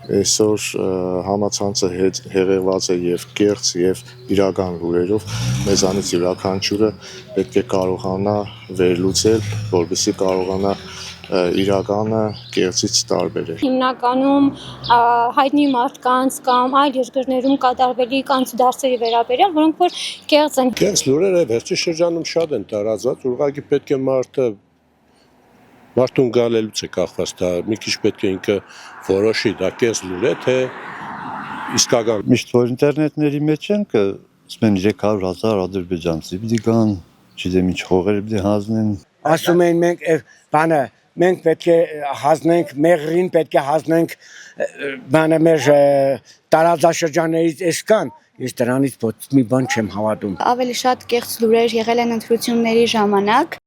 Այսօր համացանցը հեղեղված է եւ կեղծ եւ իրական լուրերով, մեզանից յուրաքանչյուրը պետք է կարողանա վերլուծել, որպեսզի կարողանա իրականը կեղծից տարբերել։ Հիմնականում հայտնի մարդկանց կամ այլ երկրներում կատարվելիք անցուդարձերի վերաբերյալ, որոնք որ կեղծ են։ Կեղծ լուրերը վերջի շրջանում շատ են տարածված, ուղղակի պետք է մարդուն գալելուց է կախված, դա մի քիչ պետք է ինքը որոշի, դա կեղծ լուր է, թե իսկական։ Միշտ որ ինտերնետների մեջ են կը ասեն 300,000 ադրբեջանցի պիտի գան, չգիտեմ ինչ խողեր պիտի հանձնեն։ Ասում են մենք պետք է հանձնենք մեղրին, պետք է հանձնենք մեր տարածաշրջաններից էս կան, ես դրանից ոչ մի բան չեմ հավատում։ Ավելի շատ կեղծ լուրեր եղել են ընտրությունների ժամանակ։